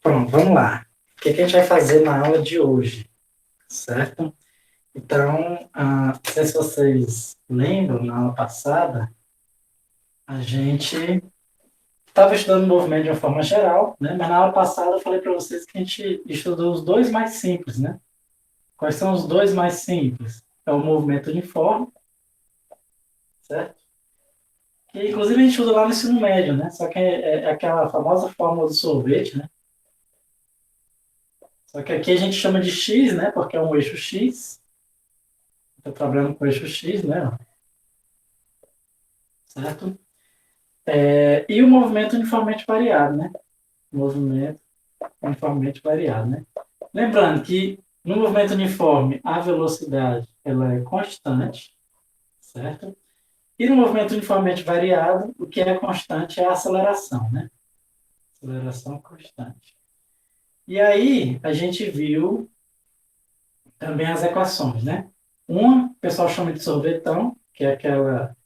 Pronto, vamos lá. O que que a gente vai fazer na aula de hoje, certo? Então, não sei se vocês lembram, na aula passada, a gente estava estudando o movimento de uma forma geral, né? Mas na aula passada eu falei para vocês que a gente estudou os dois mais simples, né? Quais são os dois mais simples? É o movimento uniforme, certo? Que inclusive a gente usa lá no ensino médio, né? Só que é aquela famosa fórmula do sorvete, né? Só que aqui a gente chama de x, né? Porque é um eixo x. Estou trabalhando com o eixo x, né? Certo? E o movimento uniformemente variado, né? Movimento uniformemente variado, né? Lembrando que no movimento uniforme a velocidade ela é constante, certo? E no movimento uniformemente variado, o que é constante é a aceleração, né? Aceleração constante. E aí a gente viu também as equações, né? Uma, o pessoal chama de sorvetão, que é aquela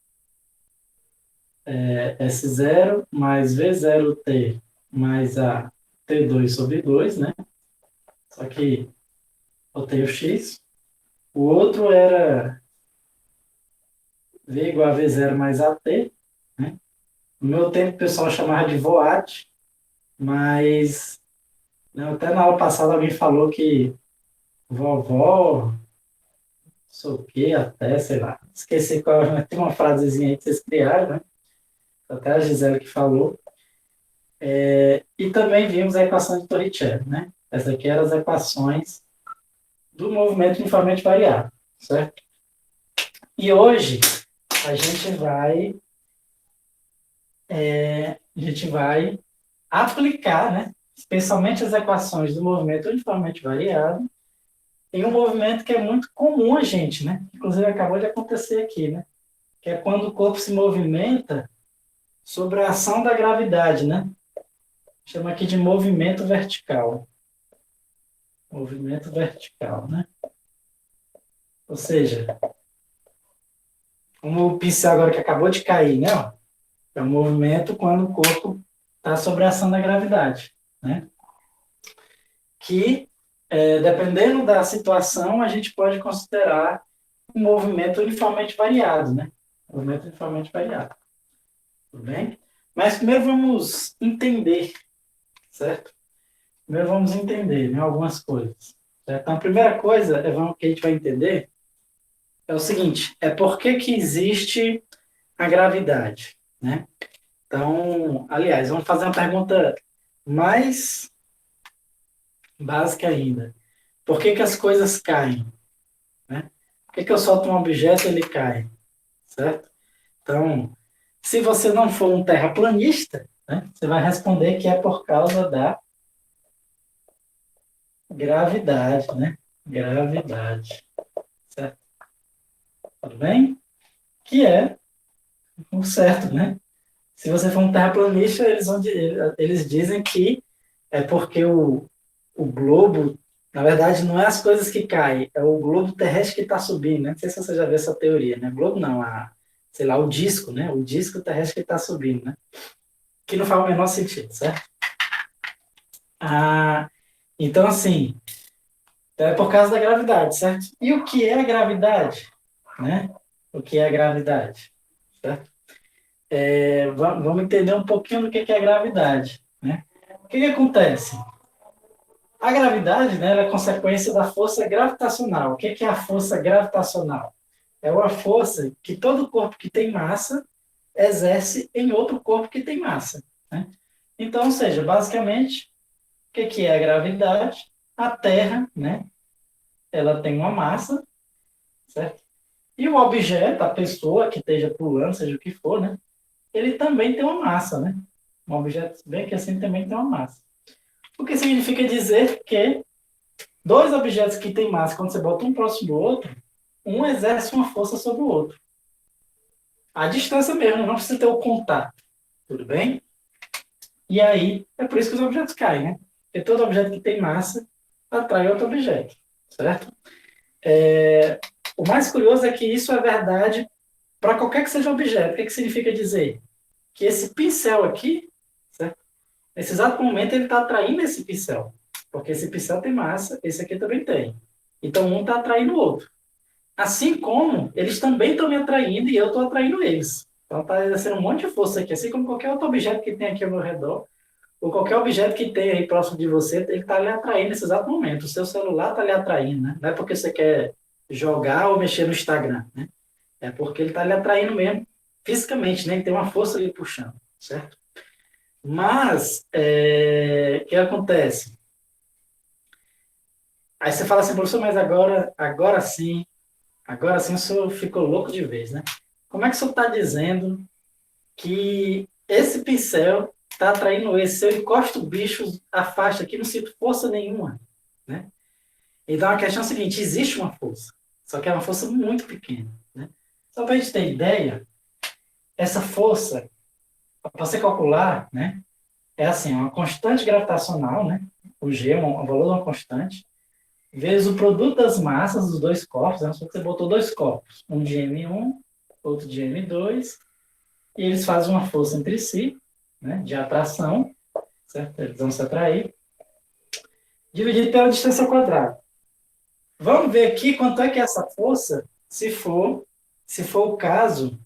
S0 mais V0T mais a T2 sobre 2, né? Só que botei o X. O outro era V igual a V0 mais AT, né? No meu tempo o pessoal chamava de VOAT, mas né, até na aula passada alguém falou que vovó, sei o quê, até, sei lá. Esqueci qual, mas tem uma frasezinha aí que vocês criaram, né? Até a Gisele que falou. E também vimos a equação de Torricelli, né? Essa aqui eram as equações do movimento uniformemente variado, certo? E hoje a gente vai aplicar, né, especialmente as equações do movimento uniformemente variado em um movimento que é muito comum a gente, né? Inclusive acabou de acontecer aqui, né? Que é quando o corpo se movimenta sobre a ação da gravidade, né? Chama aqui de movimento vertical. Movimento vertical, né? Ou seja, como o pincel agora que acabou de cair, né? Ó, é um movimento quando o corpo está sob a ação da gravidade, né? Que, dependendo da situação, a gente pode considerar um movimento uniformemente variado, né? Movimento uniformemente variado, tudo bem? Mas primeiro vamos entender, certo? Primeiro vamos entender, né, algumas coisas. Certo? Então, a primeira coisa que a gente vai entender é o seguinte, é por que que existe a gravidade, né? Então, aliás, vamos fazer uma pergunta mais básica ainda. Por que que as coisas caem, né? Por que que eu solto um objeto e ele cai, certo? Então, se você não for um terraplanista, né, você vai responder que é por causa da gravidade, né? Gravidade, certo? Tudo bem? Que é o certo, né? Se você for um terraplanista, eles dizem que é porque o globo, na verdade, não é as coisas que caem, é o globo terrestre que está subindo, né? Não sei se você já viu essa teoria, né? Globo não, sei lá, o disco, né? O disco terrestre que está subindo, né? Que não faz o menor sentido, certo? Ah, então, assim, é por causa da gravidade, certo? E o que é a gravidade, né? O que é a gravidade, certo? Vamos entender um pouquinho do que é a gravidade, né? O que acontece? A gravidade, né, ela é consequência da força gravitacional. O que é a força gravitacional? É uma força que todo corpo que tem massa exerce em outro corpo que tem massa, né? Então, ou seja, basicamente, o que é a gravidade? A Terra, né, ela tem uma massa, certo? E o objeto, a pessoa que esteja pulando, seja o que for, né, ele também tem uma massa, né? Um objeto bem que assim também tem uma massa. O que significa dizer que dois objetos que têm massa, quando você bota um próximo do outro, um exerce uma força sobre o outro. A distância mesmo, não precisa ter o contato. Tudo bem? E aí, é por isso que os objetos caem, né? Porque todo objeto que tem massa atrai outro objeto, certo? O mais curioso é que isso é verdade para qualquer que seja objeto. O que significa dizer? Que esse pincel aqui, certo? Nesse exato momento, ele está atraindo esse pincel. Porque esse pincel tem massa, esse aqui também tem. Então, um está atraindo o outro. Assim como eles também estão me atraindo e eu estou atraindo eles. Então, está exercendo um monte de força aqui. Assim como qualquer outro objeto que tem aqui ao meu redor, ou qualquer objeto que tem aí próximo de você, ele está lhe atraindo nesse exato momento. O seu celular está lhe atraindo, né? Não é porque você quer jogar ou mexer no Instagram, né? É porque ele está lhe atraindo mesmo, fisicamente, né? Ele tem uma força ali puxando, certo? Mas, o que acontece? Aí você fala assim, professor, mas agora sim o senhor ficou louco de vez, né? Como é que o senhor está dizendo que esse pincel está atraindo esse? Se eu encosto o bicho, afasta aqui, não sinto força nenhuma, né? Então a questão é a seguinte, existe uma força, só que é uma força muito pequena, né? Só para a gente ter ideia, essa força, para você calcular, né? É assim, uma constante gravitacional, né? O G é um valor de uma constante, vezes o produto das massas dos dois corpos, né? Só que você botou dois corpos, um de M1, outro de M2, e eles fazem uma força entre si, né? De atração, certo? Eles vão se atrair, dividido pela distância ao quadrado. Vamos ver aqui quanto é que é essa força, se for o caso,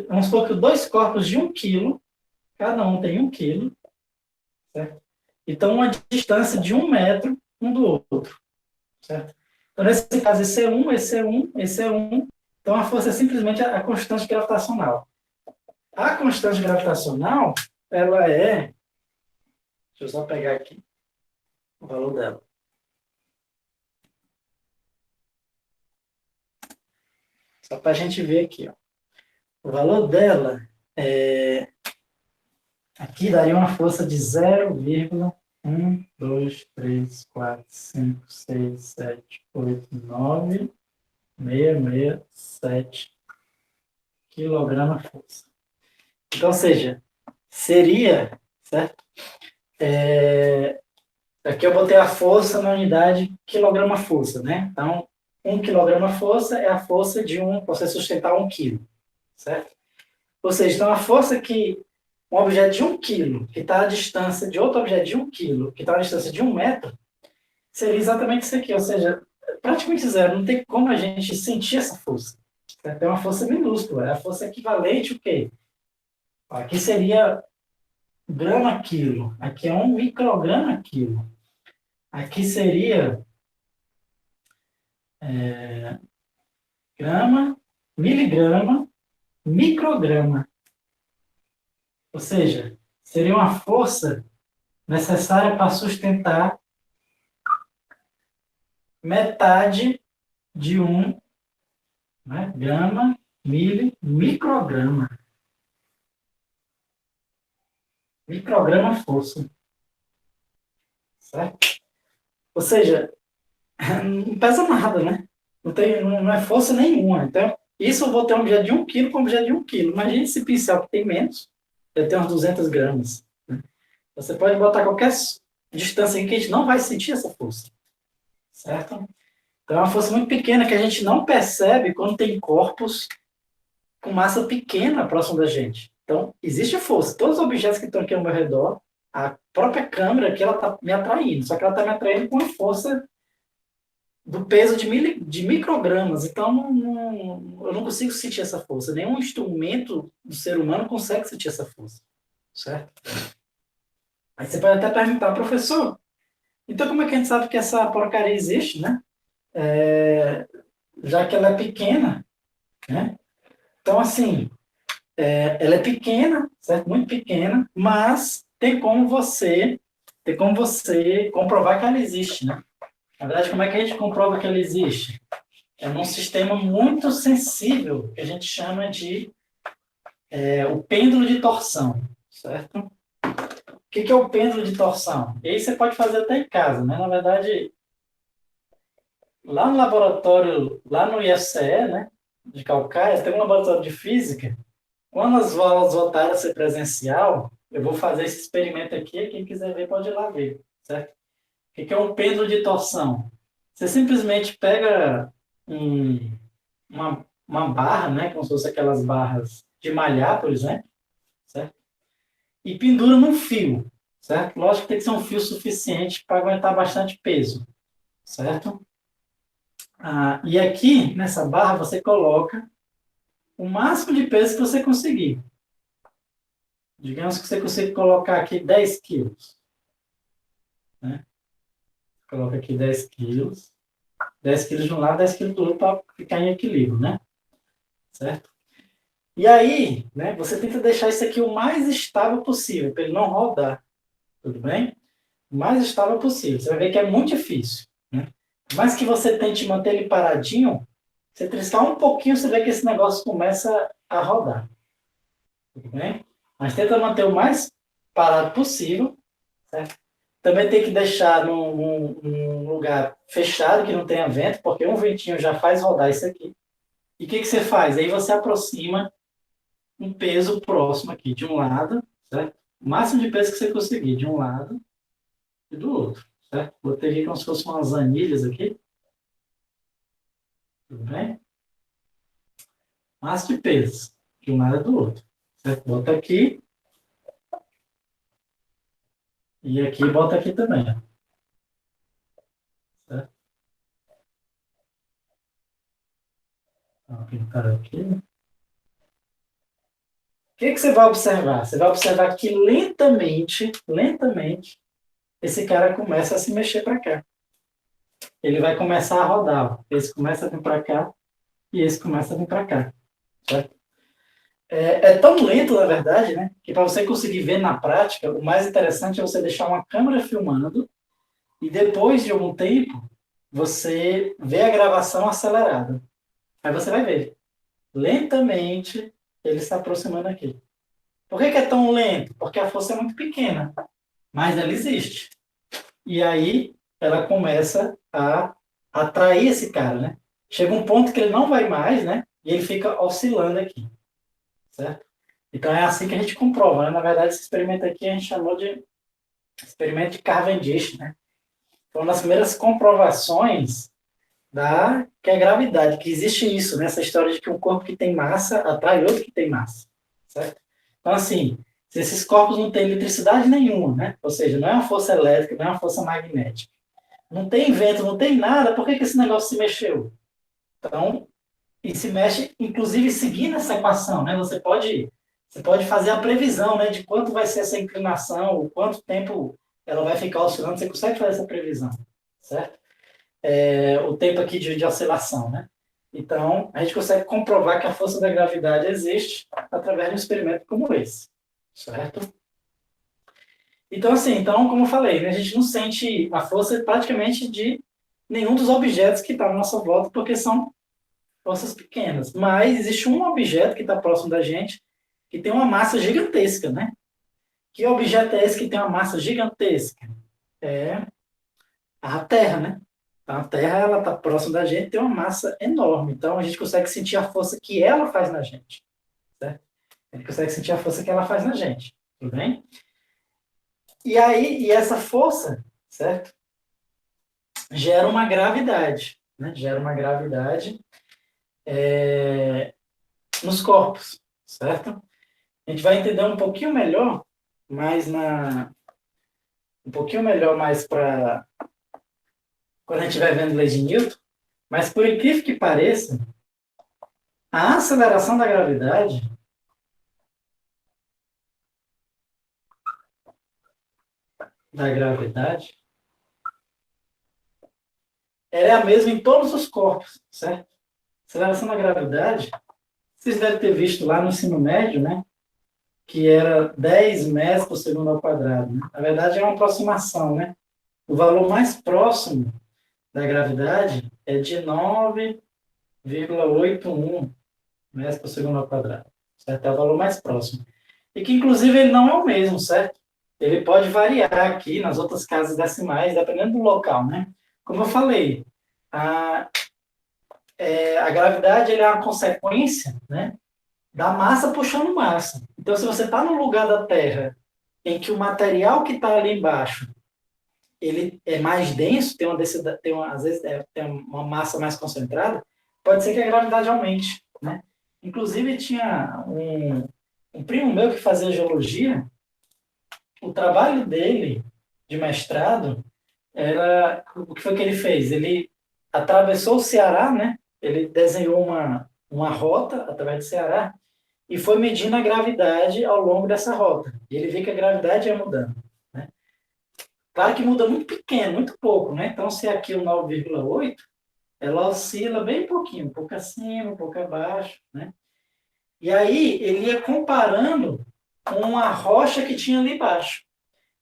vamos supor que dois corpos de 1 quilo, cada um tem 1 quilo, certo? Então, uma distância de 1 metro um do outro, certo? Então, nesse caso, esse é um, esse é um, esse é um. Então, a força é simplesmente a constante gravitacional. A constante gravitacional, ela é... Deixa eu só pegar aqui o valor dela. Só para a gente ver aqui, ó. O valor dela é... Aqui daria uma força de 0,1, 2, 3, 4, 5, 6, 7, 8, 9, 667 quilograma-força. Então, ou seja, seria, certo? Aqui eu botei a força na unidade quilograma-força, né? Então, 1 quilograma-força é a força de você sustentar 1 quilo, certo? Ou seja, então a força que um objeto de 1 quilo, que está à distância de outro objeto de 1 quilo, que está à distância de 1 metro, seria exatamente isso aqui, ou seja, praticamente zero, não tem como a gente sentir essa força. Certo? É uma força minúscula, é a força equivalente o quê? Aqui seria grama-quilo, aqui é 1 micrograma-quilo. Aqui seria grama, miligrama, micrograma. Ou seja, seria uma força necessária para sustentar metade de né, grama, micrograma. Micrograma força. Certo? Ou seja, não pesa nada, né? Não é força nenhuma. Então, isso eu vou ter um objeto de 1 quilo com um objeto de 1 quilo. Imagine esse pincel que tem menos, deve ter umas 200 gramas. Né? Você pode botar qualquer distância em que a gente não vai sentir essa força. Certo? Então, é uma força muito pequena que a gente não percebe quando tem corpos com massa pequena próximo da gente. Então, existe força. Todos os objetos que estão aqui ao meu redor, a própria câmera aqui, ela está me atraindo. Só que ela está me atraindo com a força do peso de microgramas. Então, eu não consigo sentir essa força. Nenhum instrumento do ser humano consegue sentir essa força. Certo? Aí você pode até perguntar, professor, então como é que a gente sabe que essa porcaria existe, né? Já que ela é pequena, né? Então, assim, ela é pequena, certo? Muito pequena, mas tem como você comprovar que ela existe, né? Na verdade, como é que a gente comprova que ela existe? É num sistema muito sensível, que a gente chama de o pêndulo de torção, certo? O que é o pêndulo de torção? E aí você pode fazer até em casa, né? Na verdade, lá no laboratório, lá no IFCE, né, de Calcaia, tem um laboratório de física. Quando as aulas voltarem a ser presencial, eu vou fazer esse experimento aqui, quem quiser ver pode ir lá ver, certo? O que é um pêndulo de torção? Você simplesmente pega uma barra, né, como se fosse aquelas barras de malhar, por exemplo, certo? e pendura num fio, certo? Lógico que tem que ser um fio suficiente para aguentar bastante peso, certo? E aqui, nessa barra, você coloca o máximo de peso que você conseguir. Digamos que você consiga colocar aqui 10 quilos. Né? Coloca aqui 10 quilos. 10 quilos de um lado, 10 quilos do outro para ficar em equilíbrio, né? Certo? E aí, né, você tenta deixar isso aqui o mais estável possível, para ele não rodar. Tudo bem? O mais estável possível. Você vai ver que é muito difícil. Né? Mas que você tente manter ele paradinho, você triscar um pouquinho, você vê que esse negócio começa a rodar. Tudo bem? Mas tenta manter o mais parado possível. Certo? Também tem que deixar num lugar fechado, que não tenha vento, porque um ventinho já faz rodar isso aqui. E o que você faz? Aí você aproxima um peso próximo aqui, de um lado, certo? O máximo de peso que você conseguir, de um lado e do outro, certo? Botei aqui como se fossem umas anilhas aqui, tudo bem? Máximo de peso, de um lado e do outro, certo? Bota aqui e aqui bota aqui também, certo? Vou pintar aqui. O que você vai observar? Você vai observar que lentamente, esse cara começa a se mexer para cá. Ele vai começar a rodar. Esse começa a vir para cá e esse começa a vir para cá. Certo? É tão lento, na verdade, né, que para você conseguir ver na prática, o mais interessante é você deixar uma câmera filmando e depois de algum tempo você vê a gravação acelerada. Aí você vai ver. Lentamente ele se aproximando aqui. Por que é tão lento? Porque a força é muito pequena, mas ela existe. E aí ela começa a atrair esse cara, né? Chega um ponto que ele não vai mais, né? E ele fica oscilando aqui, certo? Então é assim que a gente comprova, né? Na verdade, esse experimento aqui a gente chamou de experimento de Cavendish, né? Foi uma das primeiras comprovações da que é a gravidade, que existe isso, né? Essa história de que um corpo que tem massa atrai outro que tem massa, certo? Então, assim, se esses corpos não têm eletricidade nenhuma, né? Ou seja, não é uma força elétrica, não é uma força magnética, não tem vento, não tem nada, por que esse negócio se mexeu? Então, e se mexe, inclusive seguindo essa equação, né? Você pode fazer a previsão, né, de quanto vai ser essa inclinação, o quanto tempo ela vai ficar oscilando, você consegue fazer essa previsão, certo? O tempo aqui de oscilação, né? Então, a gente consegue comprovar que a força da gravidade existe através de um experimento como esse, certo? Então, assim, como eu falei, né, a gente não sente a força praticamente de nenhum dos objetos que está à nossa volta, porque são forças pequenas. Mas existe um objeto que está próximo da gente que tem uma massa gigantesca, né? Que objeto é esse que tem uma massa gigantesca? É a Terra, né? Então, a Terra ela está próxima da gente, tem uma massa enorme. Então a gente consegue sentir a força que ela faz na gente, certo? A gente consegue sentir a força que ela faz na gente, tudo bem? E aí, essa força, certo? Gera uma gravidade, né? Gera uma gravidade nos corpos, certo? A gente vai entender um pouquinho melhor, um pouquinho melhor mais para quando a gente vai vendo leis de Newton, mas por incrível que pareça, a aceleração da gravidade, ela é a mesma em todos os corpos, certo? A aceleração da gravidade, vocês devem ter visto lá no ensino médio, né? Que era 10 metros por segundo ao quadrado. Né? Na verdade, é uma aproximação, né? O valor mais próximo da gravidade é de 9,81 metros por segundo ao quadrado. Certo? É o valor mais próximo. E que, inclusive, ele não é o mesmo, certo? Ele pode variar aqui nas outras casas decimais, dependendo do local, né? Como eu falei, a, a gravidade é uma consequência, né, da massa puxando massa. Então, se você está no lugar da Terra em que o material que está ali embaixo ele é mais denso, tem uma densidade, às vezes tem uma massa mais concentrada, pode ser que a gravidade aumente, né? Inclusive tinha um primo meu que fazia geologia o trabalho dele de mestrado era o que foi que ele fez? Ele atravessou o Ceará, né? Ele desenhou uma rota através do Ceará e foi medindo a gravidade ao longo dessa rota. E ele viu que a gravidade ia mudando, né? Claro que muda muito pequeno, muito pouco, né? Então, se aqui o 9,8, ela oscila bem pouquinho, um pouco acima, um pouco abaixo, né? E aí ele ia comparando com a rocha que tinha ali embaixo.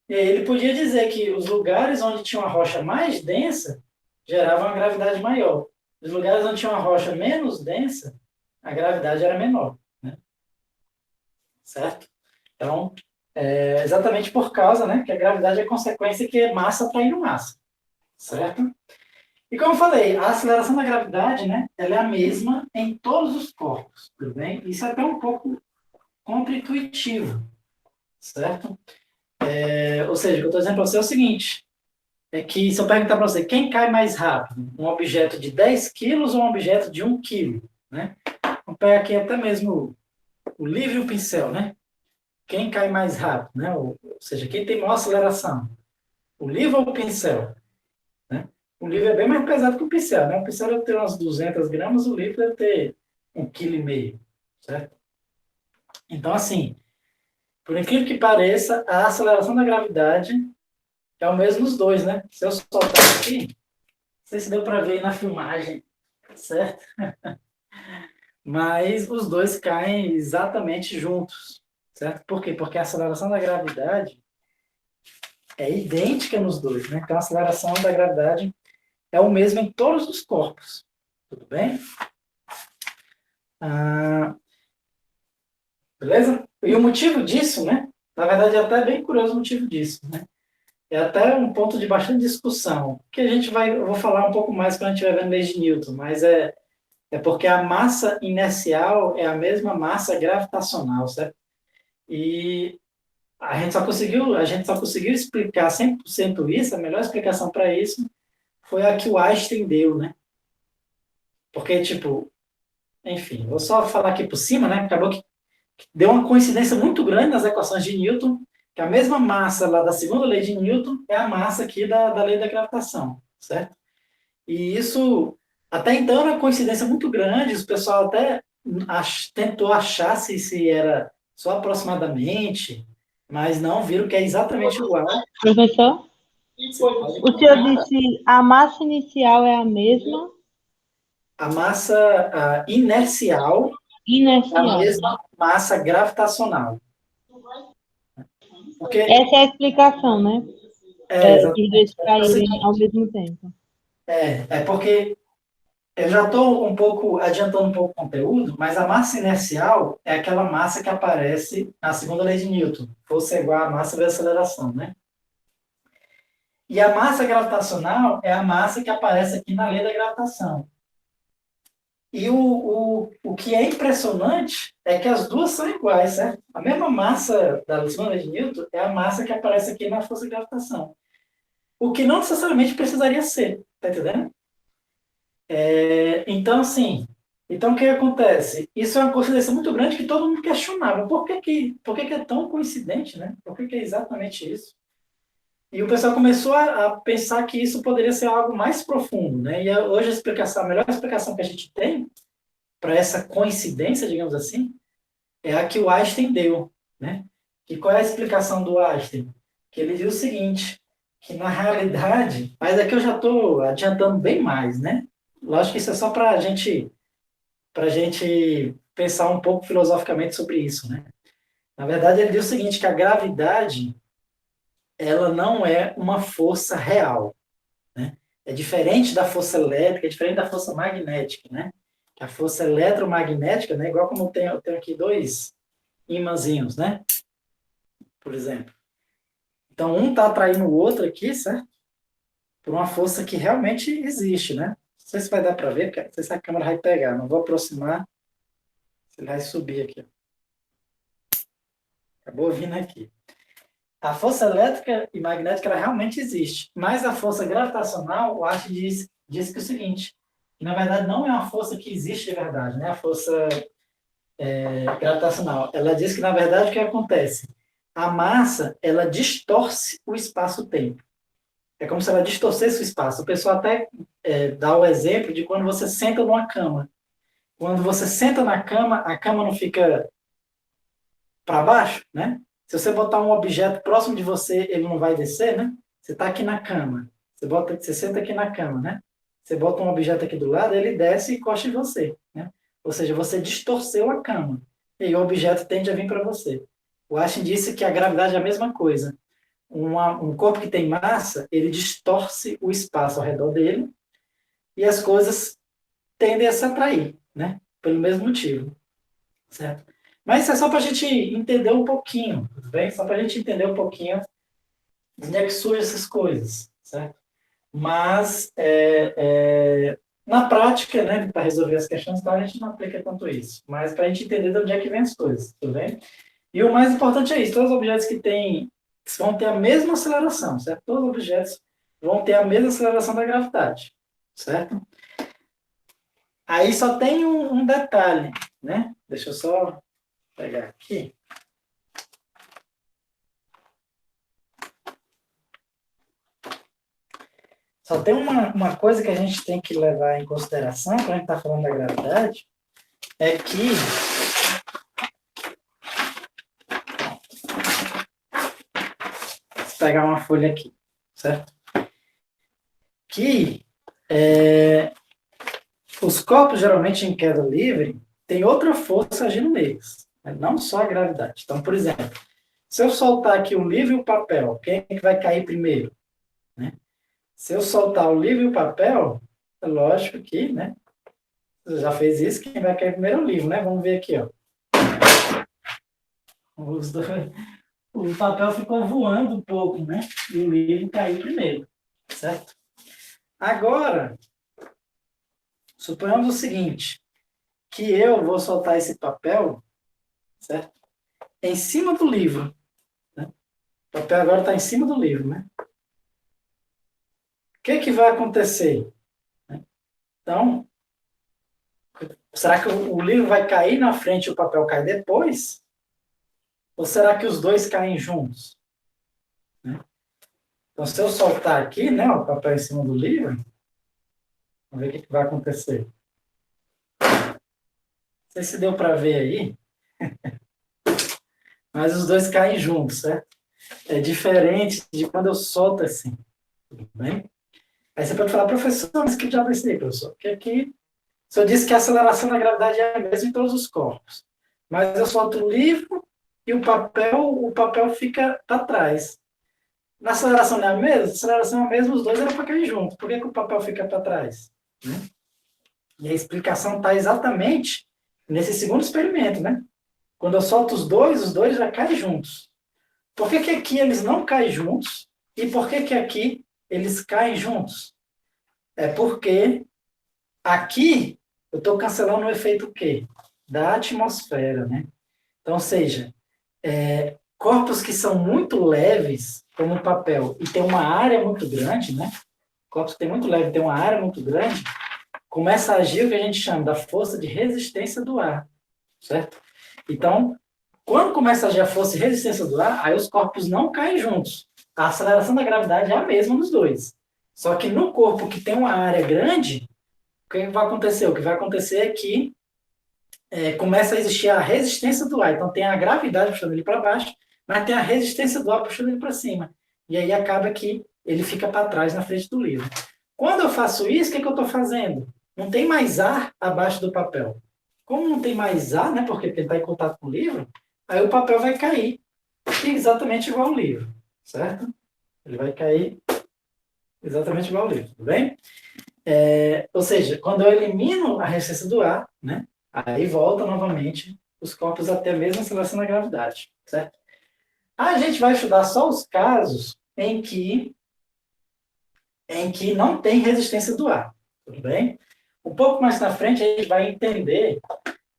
E aí ele podia dizer que os lugares onde tinha uma rocha mais densa geravam uma gravidade maior. Os lugares onde tinha uma rocha menos densa, a gravidade era menor, né? Certo? Então, exatamente por causa, né, que a gravidade é consequência que é massa atraindo massa, certo? E como eu falei, a aceleração da gravidade, né, ela é a mesma em todos os corpos, tudo bem? Isso é até um pouco contra-intuitivo, certo? Ou seja, o que eu estou dizendo para você é o seguinte, é que se eu perguntar para você, quem cai mais rápido? Um objeto de 10 quilos ou um objeto de 1 quilo? Né? Vamos pegar aqui até mesmo o livro e o pincel, né? Quem cai mais rápido? Né? Ou seja, quem tem maior aceleração? O livro ou o pincel? Né? O livro é bem mais pesado que o pincel, né? O pincel deve ter umas 200 gramas, o livro deve ter 1,5 kg, certo? Então, assim, por incrível que pareça, a aceleração da gravidade é o mesmo nos dois, né? Se eu soltar aqui, não sei se deu para ver aí na filmagem, certo? Mas os dois caem exatamente juntos, certo? Por quê? Porque a aceleração da gravidade é idêntica nos dois, né? Então, a aceleração da gravidade é o mesmo em todos os corpos, tudo bem? Ah, beleza? E o motivo disso, né? Na verdade, é até bem curioso o motivo disso, né? É até um ponto de bastante discussão, que eu vou falar um pouco mais quando a gente estiver vendo leis de Newton, mas é porque a massa inercial é a mesma massa gravitacional, certo? E a gente só conseguiu explicar 100% isso, a melhor explicação para isso foi a que o Einstein deu, né? Porque, tipo, enfim, vou só falar aqui por cima, né? Acabou que deu uma coincidência muito grande nas equações de Newton, que a mesma massa lá da segunda lei de Newton é a massa aqui da lei da gravitação, certo? E isso, até então, era uma coincidência muito grande, o pessoal até tentou achar se era só aproximadamente, mas não, viram que é exatamente igual. Professor, Você pode o senhor falar. disse a massa inicial é a mesma, A massa inercial é a inercial. mesma massa gravitacional. Porque, Essa é a explicação, né? Dos dois exatamente, é o caírem ao seguinte, mesmo tempo. é porque eu já estou um pouco adiantando um pouco o conteúdo, mas a massa inercial é aquela massa que aparece na segunda lei de Newton, força é igual à massa vezes aceleração, né? E a massa gravitacional é a massa que aparece aqui na lei da gravitação. E o que é impressionante é que as duas são iguais, certo? A mesma massa da segunda lei de Newton é a massa que aparece aqui na força de gravitação. O que não necessariamente precisaria ser, tá entendendo? Então, assim, então o que acontece? Isso é uma coincidência muito grande que todo mundo questionava. Por que é tão coincidente, né? Por que é exatamente isso? E o pessoal começou a pensar que isso poderia ser algo mais profundo, né? E hoje a melhor explicação que a gente tem para essa coincidência, digamos assim, é a que o Einstein deu, né? E qual é a explicação do Einstein? Que ele diz o seguinte, que na realidade, mas aqui eu já estou adiantando bem mais, né? Lógico que isso é só para a gente pensar um pouco filosoficamente sobre isso, né? Na verdade, ele diz o seguinte, que a gravidade, ela não é uma força real, né? É diferente da força elétrica, é diferente da força magnética, né? A força eletromagnética, né? Igual como eu tenho aqui dois imãzinhos, né? Por exemplo. Então, um está atraindo o outro aqui, certo? Por uma força que realmente existe, né? Não sei se vai dar para ver, porque não sei se a câmera vai pegar. Não vou aproximar, ele vai subir aqui. Acabou vindo aqui. A força elétrica e magnética ela realmente existe, mas a força gravitacional, o Einstein diz que é o seguinte, que na verdade não é uma força que existe de verdade, né? A força gravitacional. Ela diz que na verdade o que acontece? A massa, ela distorce o espaço-tempo. É como se ela distorcesse o espaço. O pessoal até dá o exemplo de quando você senta numa cama. Quando você senta na cama, a cama não fica para baixo, né? Se você botar um objeto próximo de você, ele não vai descer, né? Você está aqui na cama. Você senta aqui na cama, né? Você bota um objeto aqui do lado, ele desce e encosta em você, né? Ou seja, você distorceu a cama. E aí o objeto tende a vir para você. O Einstein disse que a gravidade é a mesma coisa. Um corpo que tem massa, ele distorce o espaço ao redor dele e as coisas tendem a se atrair, né? Pelo mesmo motivo, certo? Mas isso é só para a gente entender um pouquinho, tudo bem? Só para a gente entender um pouquinho de onde é que surgem essas coisas, certo? Mas, na prática, né, para resolver as questões, tá, a gente não aplica tanto isso. Mas para a gente entender de onde é que vem as coisas, tudo bem? E o mais importante é isso, todos os objetos que vão ter a mesma aceleração, certo? Todos os objetos vão ter a mesma aceleração da gravidade, certo? Aí só tem um detalhe, né? Deixa eu só pegar aqui. Só tem uma coisa que a gente tem que levar em consideração quando a gente está falando da gravidade, é que vou pegar uma folha aqui, certo? Que os corpos, geralmente em queda livre, tem outra força agindo neles, né? Não só a gravidade. Então, por exemplo, se eu soltar aqui o livro e o papel, quem é que vai cair primeiro? Né? Se eu soltar o livro e o papel, é lógico que, né? Você já fez isso, quem vai cair primeiro é o livro, né? Vamos ver aqui, ó. O papel ficou voando um pouco, né? E o livro caiu primeiro, certo? Agora, suponhamos o seguinte, que eu vou soltar esse papel, certo? Em cima do livro. Né? O papel agora está em cima do livro, né? O que vai acontecer? Então, será que o livro vai cair na frente e o papel cai depois? Ou será que os dois caem juntos? Né? Então, se eu soltar aqui, né, o papel em cima do livro, vamos ver o que vai acontecer. Não sei se deu para ver aí, mas os dois caem juntos, certo? É diferente de quando eu solto assim, tudo bem? Aí você pode falar, professor, mas que diabo é isso aí, professor? Porque aqui, o senhor disse que a aceleração da gravidade é a mesma em todos os corpos. Mas eu solto o livro e o papel fica para trás. Na aceleração não é a mesma? A aceleração é a mesma, os dois eram para cair junto. Por que o papel fica para trás? Né? E a explicação está exatamente nesse segundo experimento, né? Quando eu solto os dois já caem juntos. Por que aqui eles não caem juntos? E por que aqui eles caem juntos? É porque aqui eu estou cancelando o efeito o quê? Da atmosfera, né? Então, ou seja, corpos que são muito leves, como o papel, e tem uma área muito grande, né? Corpos que tem muito leve, tem uma área muito grande, começa a agir o que a gente chama da força de resistência do ar, certo? Então, quando começa a agir a força de resistência do ar, aí os corpos não caem juntos. A aceleração da gravidade é a mesma nos dois. Só que no corpo que tem uma área grande, o que vai acontecer? O que vai acontecer é que começa a existir a resistência do ar. Então, tem a gravidade puxando ele para baixo, mas tem a resistência do ar puxando ele para cima. E aí acaba que ele fica para trás na frente do livro. Quando eu faço isso, o que eu estou fazendo? Não tem mais ar abaixo do papel. Como não tem mais ar, né, porque ele está em contato com o livro, aí o papel vai cair exatamente igual ao livro, certo? Ele vai cair exatamente igual ao livro, tudo bem? Ou seja, quando eu elimino a resistência do ar, né, aí volta novamente os corpos a ter a mesma aceleração da gravidade, certo? A gente vai estudar só os casos em que não tem resistência do ar, tudo bem? Um pouco mais na frente a gente vai entender,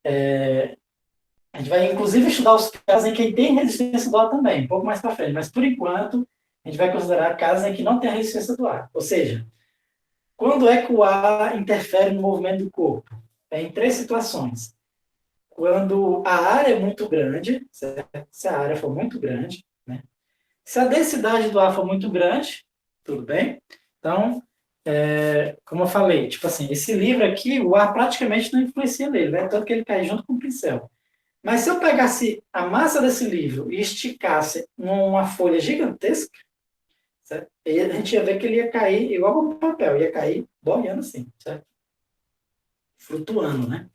a gente vai inclusive estudar os casos em que tem resistência do ar também, um pouco mais para frente, mas por enquanto a gente vai considerar casos em que não tem a resistência do ar, ou seja, quando é que o ar interfere no movimento do corpo? Em três situações. quando a área é muito grande, certo? Se a área for muito grande, né? Se a densidade do ar for muito grande, tudo bem? Então, como eu falei, tipo assim, esse livro aqui, o ar praticamente não influencia nele, né? Tanto que ele cai junto com o pincel. Mas se eu pegasse a massa desse livro e esticasse numa folha gigantesca, certo? E a gente ia ver que ele ia cair igual um papel, ia cair boiando assim, certo? Flutuando, né?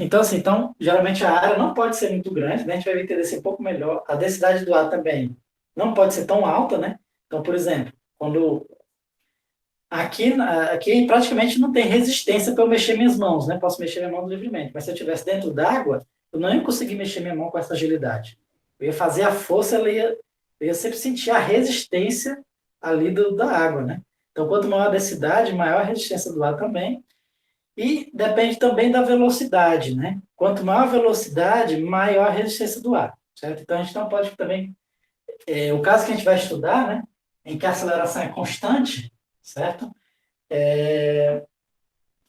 Então, assim, geralmente a área não pode ser muito grande, né? A gente vai entender isso um pouco melhor. A densidade do ar também não pode ser tão alta, né? Então, por exemplo, quando aqui praticamente não tem resistência para eu mexer minhas mãos, né? Posso mexer minha mão livremente, mas se eu estivesse dentro d'água, eu não ia conseguir mexer minha mão com essa agilidade. Eu ia fazer a força, eu ia sempre sentir a resistência ali da água, né? Então, quanto maior a densidade, maior a resistência do ar também. E depende também da velocidade, né? Quanto maior a velocidade, maior a resistência do ar, certo? Então, a gente não pode também... o caso que a gente vai estudar, né? Em que a aceleração é constante, certo?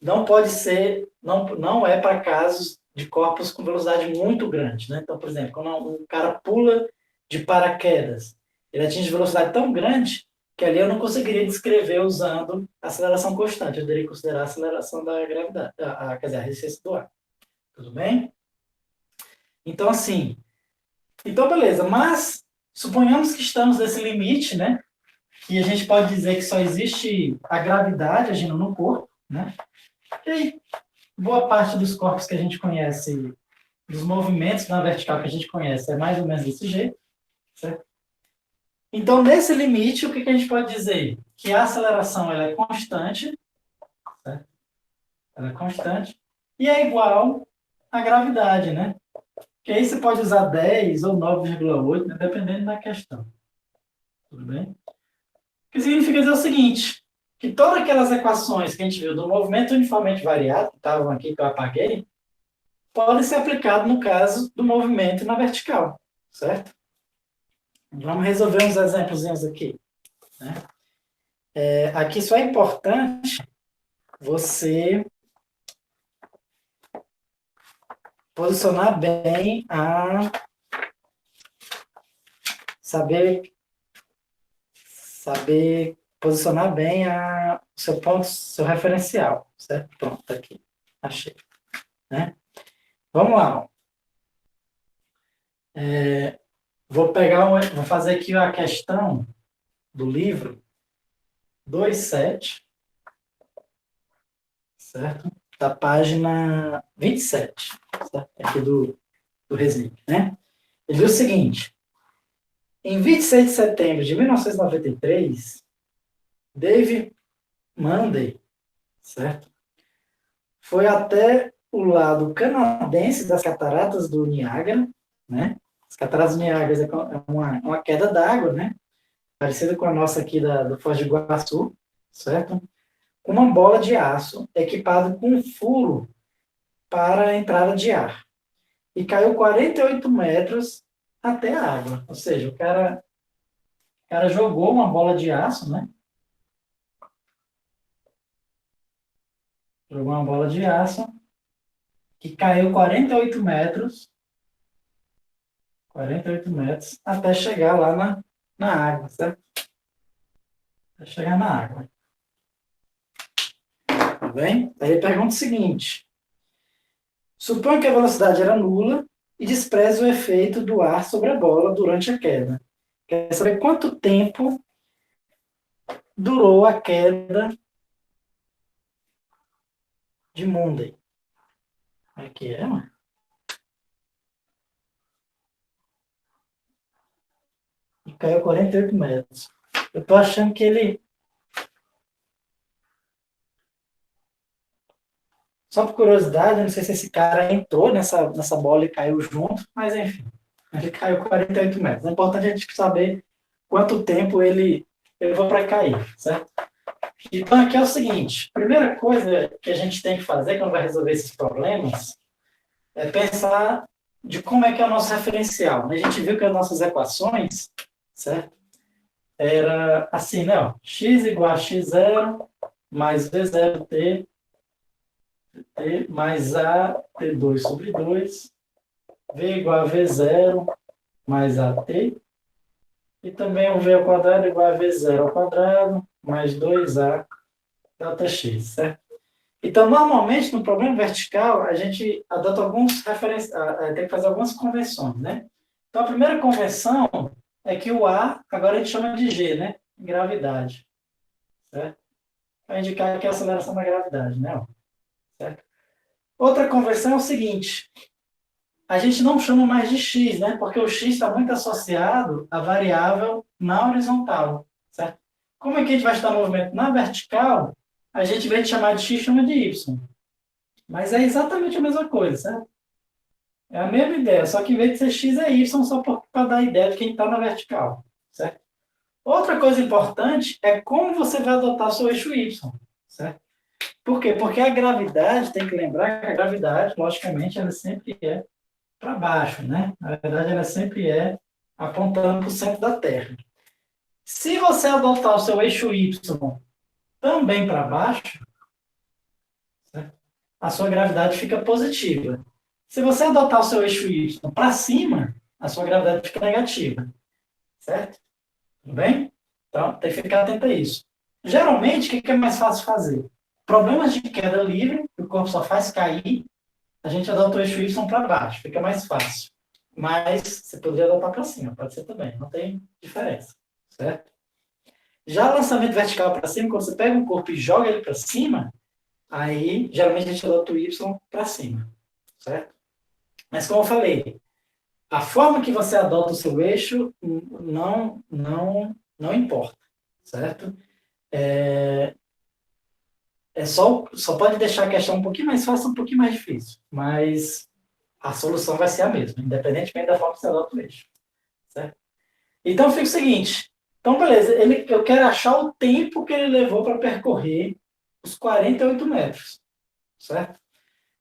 Não pode ser, não é para casos de corpos com velocidade muito grande, né? Então, por exemplo, quando um cara pula de paraquedas, ele atinge velocidade tão grande que ali eu não conseguiria descrever usando aceleração constante, eu teria que considerar a aceleração da gravidade, quer dizer, a resistência do ar. Tudo bem? Então, assim, então beleza, mas suponhamos que estamos nesse limite, né? E a gente pode dizer que só existe a gravidade agindo no corpo, né? E aí, boa parte dos corpos que a gente conhece, dos movimentos na vertical que a gente conhece, é mais ou menos desse jeito, certo? Então, nesse limite, o que a gente pode dizer? Que a aceleração ela é constante, certo? Ela é constante, e é igual à gravidade, né? Que aí você pode usar 10 ou 9,8, né? Dependendo da questão. Tudo bem? O que significa dizer o seguinte, que todas aquelas equações que a gente viu do movimento uniformemente variado, que estavam aqui, que eu apaguei, pode ser aplicado no caso do movimento na vertical, certo? Vamos resolver uns exemplos aqui. Né? Aqui só é importante você posicionar bem saber posicionar bem o seu ponto, seu referencial, certo? Pronto, tá aqui. Achei. Né? Vamos lá. Vou fazer aqui a questão do livro 2.7, certo? Da página 27, certo? Aqui do Resnick, né? Ele diz o seguinte: em 26 de setembro de 1993, Dave Munday, certo? Foi até o lado canadense das cataratas do Niágara, né? As cataratas do Niágara é uma queda d'água, né? Parecida com a nossa aqui do Foz do Iguaçu, certo? Com uma bola de aço equipada com um furo para a entrada de ar. E caiu 48 metros até a água. Ou seja, o cara jogou uma bola de aço, né? Jogou uma bola de aço que caiu 48 metros até chegar lá na água, certo? Até chegar na água. Tá bem? Aí ele pergunta o seguinte: suponha que a velocidade era nula e despreze o efeito do ar sobre a bola durante a queda. Quer saber quanto tempo durou a queda de Munday? Aqui é, mano. E caiu 48 metros. Eu tô achando que ele... Só por curiosidade, eu não sei se esse cara entrou nessa bola e caiu junto, mas enfim, ele caiu 48 metros. É importante a gente saber quanto tempo ele levou para cair, certo? Então, aqui é o seguinte: a primeira coisa que a gente tem que fazer quando vai resolver esses problemas é pensar de como é que é o nosso referencial. A gente viu que as nossas equações, certo? Era assim, né? Ó, x igual a x0 mais v0t T mais A, T2 sobre 2, V igual a V0 mais AT, e também o V ao quadrado igual a V0 ao quadrado mais 2A delta X, certo? Então, normalmente, no problema vertical, a gente adota alguns referenciais, tem que fazer algumas convenções, né? Então, a primeira convenção é que o A, agora a gente chama de G, né? Gravidade, certo? Para indicar que é a aceleração da gravidade, né? Certo? Outra convenção é o seguinte, a gente não chama mais de X, né? Porque o X está muito associado à variável na horizontal, certo? Como é que a gente vai estudar movimento na vertical, a gente, em vez de chamar de X, chama de Y. Mas é exatamente a mesma coisa, certo? É a mesma ideia, só que em vez de ser X é Y, só para dar a ideia de quem está na vertical, certo? Outra coisa importante é como você vai adotar o seu eixo Y, certo? Por quê? Porque a gravidade, tem que lembrar que a gravidade, logicamente, ela sempre é para baixo, né? Na verdade, ela sempre é apontando para o centro da Terra. Se você adotar o seu eixo Y também para baixo, certo? A sua gravidade fica positiva. Se você adotar o seu eixo Y para cima, a sua gravidade fica negativa. Certo? Tudo bem? Então, tem que ficar atento a isso. Geralmente, o que é mais fácil fazer? Problemas de queda livre, que o corpo só faz cair, a gente adota o eixo Y para baixo, fica mais fácil. Mas você poderia adotar para cima, pode ser também, não tem diferença. Certo? Já lançamento vertical para cima, quando você pega um corpo e joga ele para cima, aí geralmente a gente adota o Y para cima. Certo? Mas como eu falei, a forma que você adota o seu eixo não importa, certo? Só pode deixar a questão um pouquinho mais fácil, um pouquinho mais difícil, mas a solução vai ser a mesma, independentemente da forma que você adota o eixo, certo? Então fica o seguinte, então beleza, eu quero achar o tempo que ele levou para percorrer os 48 metros, certo?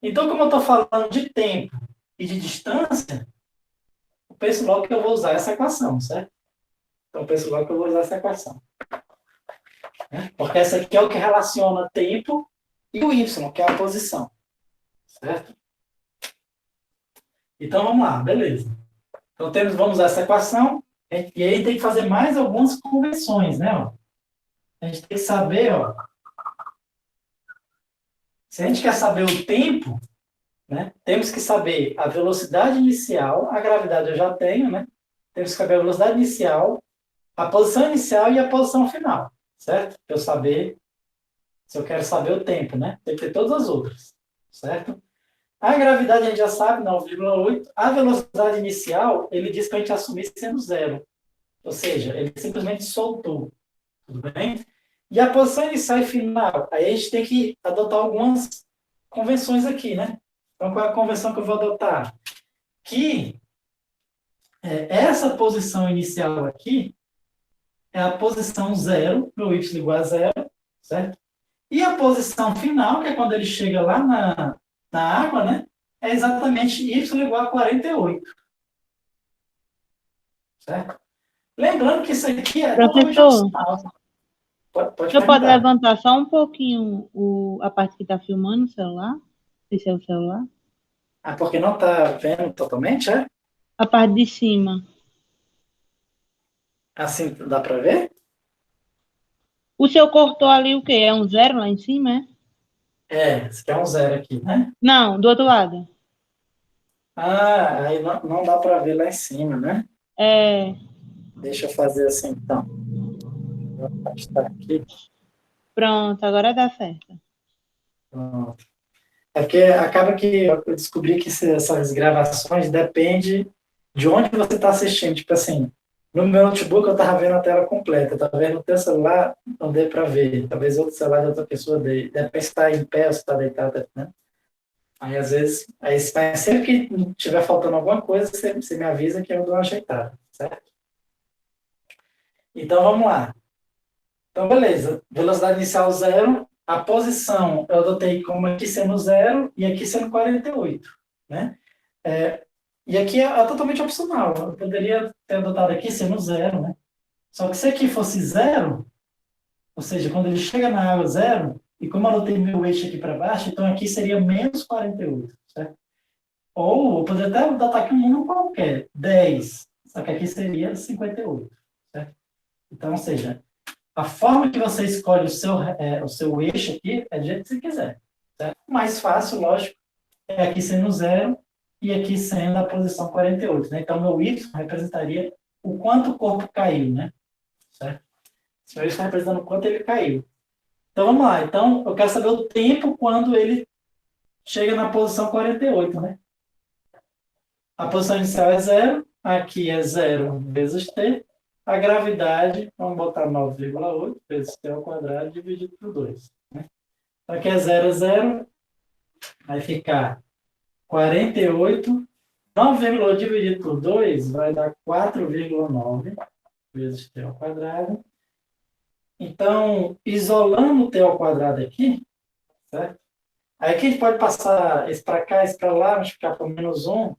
Então, como eu estou falando de tempo e de distância, eu penso logo que eu vou usar essa equação, certo? Então, eu penso logo que eu vou usar essa equação. Né? Porque essa aqui é o que relaciona tempo e o y, que é a posição. Certo? Então, vamos lá, beleza. Então, vamos usar essa equação, e aí tem que fazer mais algumas convenções, né? Ó. A gente tem que saber, ó, se a gente quer saber o tempo, né, temos que saber a velocidade inicial, a gravidade eu já tenho, né? Temos que saber a velocidade inicial, a posição inicial e a posição final, certo? Para eu saber, se eu quero saber o tempo, né? Tem que ter todas as outras, certo? A gravidade a gente já sabe, 9,8. A velocidade inicial, ele diz que a gente assumir sendo zero. Ou seja, ele simplesmente soltou. Tudo bem? E a posição inicial e final, aí a gente tem que adotar algumas convenções aqui, né? Então, qual é a convenção que eu vou adotar? Que essa posição inicial aqui é a posição zero, meu y igual a zero, certo? E a posição final, que é quando ele chega lá na água, né? É exatamente y igual a 48. Certo? Lembrando que isso aqui é totalmente Professor, opcional. Pode você pode perguntar. levantar só um pouquinho a parte que está filmando o celular? Esse é o celular? Ah, porque não está vendo totalmente, é? A parte de cima. Assim dá para ver? O seu cortou ali o quê? É um zero lá em cima, é? Esse aqui é um zero aqui, né? Não, do outro lado. Ah, aí não dá para ver lá em cima, né? É, Deixa eu fazer assim, então. Vou afastar aqui. pronto, agora dá certo. Pronto. É porque acaba que eu descobri que essas gravações dependem de onde você está assistindo. Tipo assim, no meu notebook eu estava vendo a tela completa, tá vendo no teu celular, não deu para ver. Talvez outro celular de outra pessoa dê. Depende se está em pé ou se está deitado, né? Aí às vezes, mas sempre que estiver faltando alguma coisa, você me avisa que eu dou uma ajeitada, certo? Então vamos lá. Então, beleza. Velocidade inicial zero. A posição eu adotei como aqui sendo zero e aqui sendo 48. Né? E aqui é totalmente opcional. Eu poderia ter adotado aqui sendo zero. Né? Só que se aqui fosse zero, ou seja, quando ele chega na água zero, E como ela tem meu eixo aqui para baixo, então aqui seria menos 48, certo? Ou eu poderia até botar aqui um número qualquer, 10. Só que aqui seria 58, certo? Então, ou seja, a forma que você escolhe o seu eixo aqui é do jeito que você quiser, certo? O mais fácil, lógico, é aqui sendo zero e aqui sendo a posição 48, né? Então, meu y representaria o quanto o corpo caiu, né? Certo? Esse meu y está representando o quanto ele caiu. Então, vamos lá. Então, eu quero saber o tempo quando ele chega na posição 48, né? A posição inicial é zero, aqui é zero vezes t. A gravidade, vamos botar 9,8 vezes t ao quadrado dividido por 2. Né? Então, aqui é zero, vai ficar 48. 9,8 dividido por 2 vai dar 4,9 vezes t ao quadrado. Então, isolando o t ao quadrado aqui, certo? Aí aqui a gente pode passar esse para cá, esse para lá, multiplicar por menos 1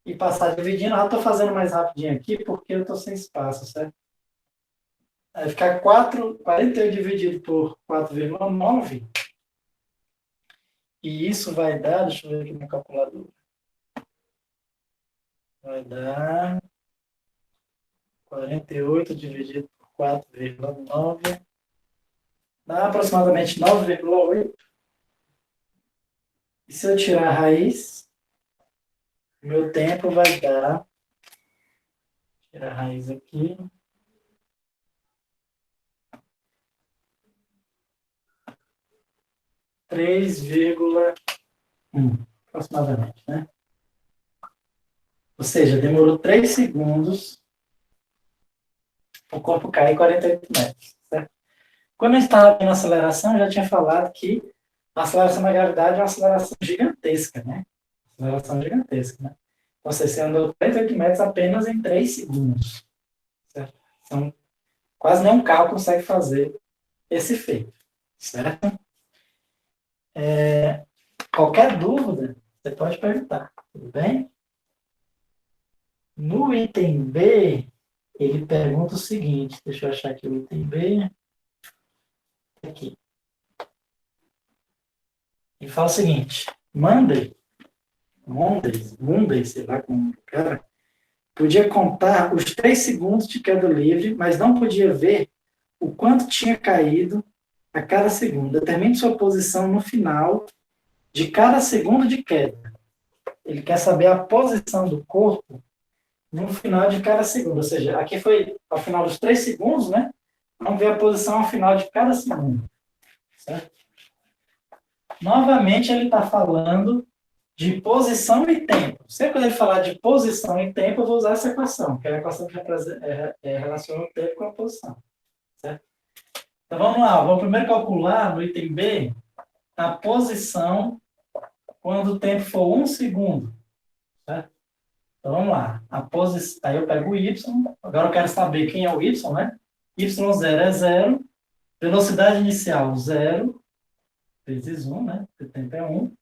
e passar dividindo. Eu já estou fazendo mais rapidinho aqui porque eu estou sem espaço, certo? Vai ficar 48 dividido por 4,9. E isso vai dar, deixa eu ver aqui na calculadora. Vai dar 48 dividido por 4,9. Dá aproximadamente 9,8. E se eu tirar a raiz, meu tempo vai dar... Tirar a raiz aqui. 3,1 aproximadamente, né? Ou seja, demorou 3 segundos o corpo cair 48 metros, certo? Quando eu estava vendo a aceleração, eu já tinha falado que a aceleração da gravidade é uma aceleração gigantesca, né? Aceleração gigantesca, né? Então, você andou 48 metros apenas em 3 segundos, certo? Então, quase nenhum carro consegue fazer esse feito, certo? Qualquer dúvida, você pode perguntar, tudo bem? No item B, ele pergunta o seguinte, deixa eu achar aqui o item B, aqui. Ele fala o seguinte, Monday, sei lá como cara, podia contar os 3 segundos de queda livre, mas não podia ver o quanto tinha caído a cada segundo. Determine sua posição no final de cada segundo de queda. Ele quer saber a posição do corpo no final de cada segundo. Ou seja, aqui foi ao final dos 3 segundos, né? Vamos ver a posição ao final de cada segundo. Certo? Novamente, ele está falando de posição e tempo. Sempre quando ele falar de posição e tempo, eu vou usar essa equação, que é a equação que relaciona o tempo com a posição. Certo? Então, vamos lá. Vou primeiro calcular no item B a posição quando o tempo for 1 segundo. Certo? Então, vamos lá. Aí eu pego o y. Agora eu quero saber quem é o y, né? y0 é 0. Velocidade inicial, 0. Vezes 1, né? Porque o tempo é 1.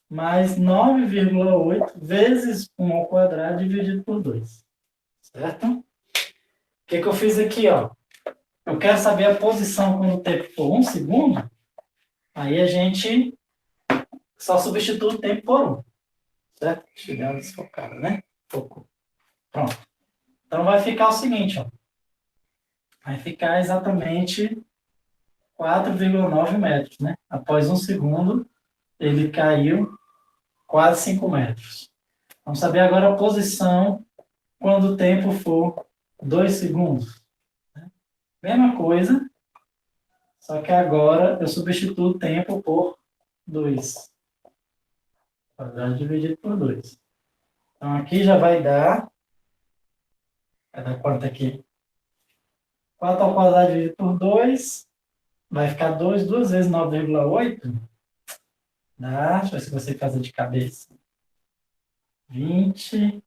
Mais 9,8 vezes 1 ao quadrado dividido por 2. Certo? O que eu fiz aqui, ó? Eu quero saber a posição quando o tempo for 1 segundo. Aí a gente só substitui o tempo por 1. Certo? Chegando desfocada, né? Focou. Pronto. Então vai ficar o seguinte, ó. Vai ficar exatamente 4,9 metros, né? Após 1 segundo, ele caiu quase 5 metros. Vamos saber agora a posição quando o tempo for 2 segundos. Mesma coisa, só que agora eu substituo o tempo por 2. Quadrado dividido por 2. Então, aqui já vai dar... Vai dar quanto aqui? 4 ao quadrado dividido por 2. Vai ficar 2 vezes 9,8. Dá, deixa eu ver se você faz de cabeça. 20.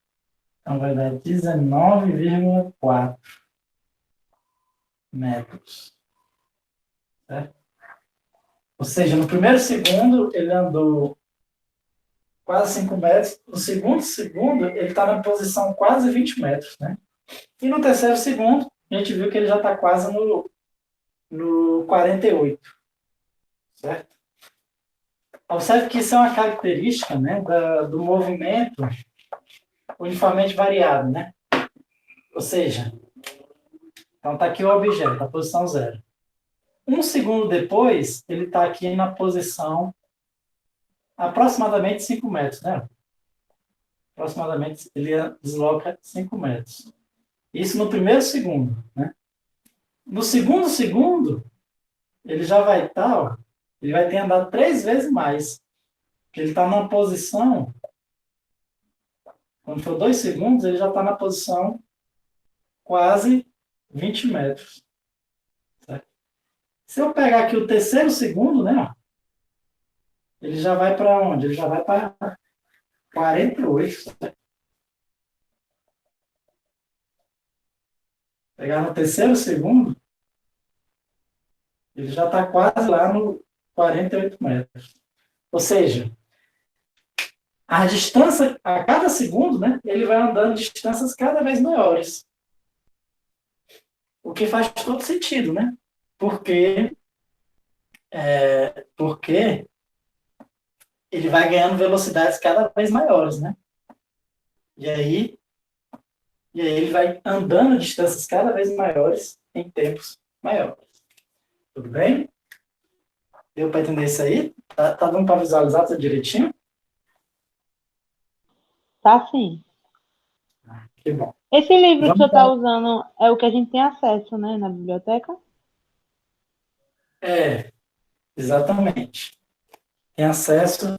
Então, vai dar 19,4 metros. Certo? Ou seja, no primeiro segundo, ele andou quase 5 metros. No segundo segundo, ele está na posição quase 20 metros. Né? E no terceiro segundo, a gente viu que ele já está quase no 48. certo? Observe que isso é uma característica, né, do movimento uniformemente variado, né? Ou seja, então está aqui o objeto, a posição zero. Um segundo depois, ele está aqui na posição aproximadamente 5 metros, né? Aproximadamente, ele desloca 5 metros. Isso no primeiro segundo, né? No segundo segundo, ele já vai estar, ó, ele vai ter andado 3 vezes mais. Porque ele está numa posição, quando for 2 segundos, ele já está na posição quase 20 metros. Certo? Se eu pegar aqui o terceiro segundo, né? Ele já vai para onde? Ele já vai para 48. Certo? Pegar no terceiro segundo, ele já está quase lá no 48 metros. Ou seja, a distância, a cada segundo, né, ele vai andando distâncias cada vez maiores. O que faz todo sentido, né? Porque ele vai ganhando velocidades cada vez maiores, né? E aí ele vai andando distâncias cada vez maiores em tempos maiores. Tudo bem? Deu para entender isso aí? Tá dando para visualizar tudo direitinho? Tá sim. Que bom. Esse livro que o Vamos senhor está dar... usando é o que a gente tem acesso, né, na biblioteca? Exatamente. Tem acesso.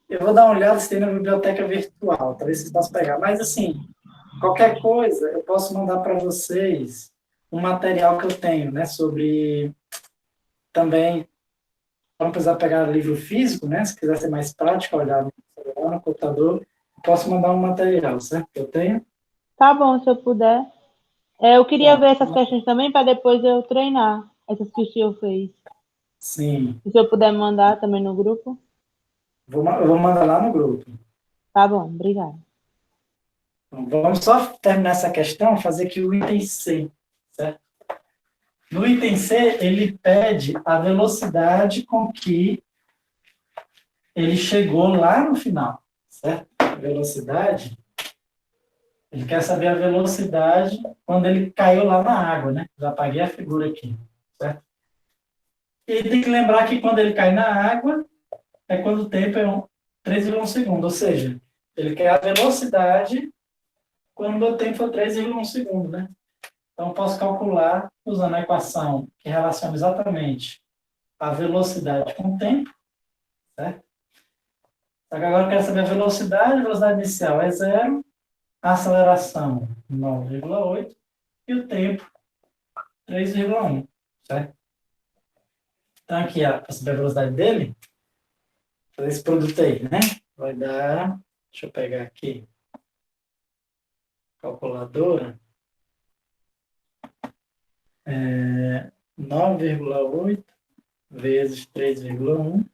Eu vou dar uma olhada se tem na biblioteca virtual, talvez vocês possam pegar. Mas, assim, qualquer coisa, eu posso mandar para vocês um material que eu tenho, né, sobre também, para não precisar pegar livro físico, né, se quiser ser mais prático, olhar no celular, no computador, eu posso mandar um material, certo? Eu tenho. Tá bom, se eu puder. Eu queria ver Pronto. essas questões também para depois eu treinar essas que o senhor fez. Sim, Se o senhor puder mandar também no grupo. eu vou mandar lá no grupo. Tá bom, obrigada. Então, vamos só terminar essa questão, fazer aqui o item C, certo? No item C, ele pede a velocidade com que ele chegou lá no final, certo? A velocidade, ele quer saber a velocidade quando ele caiu lá na água, né? Já apaguei a figura aqui, certo? E ele tem que lembrar que quando ele cai na água, é quando o tempo é 3,1 segundo, ou seja, ele quer a velocidade quando o tempo for 3,1 segundo, né? Então, eu posso calcular usando a equação que relaciona exatamente a velocidade com o tempo, certo? Só que agora eu quero saber a velocidade inicial é zero, a aceleração 9,8 e o tempo 3,1, certo? Então, aqui, para saber a velocidade dele, fazer esse produto aí, né? Vai dar, deixa eu pegar aqui, calculadora, 9,8 vezes 3,1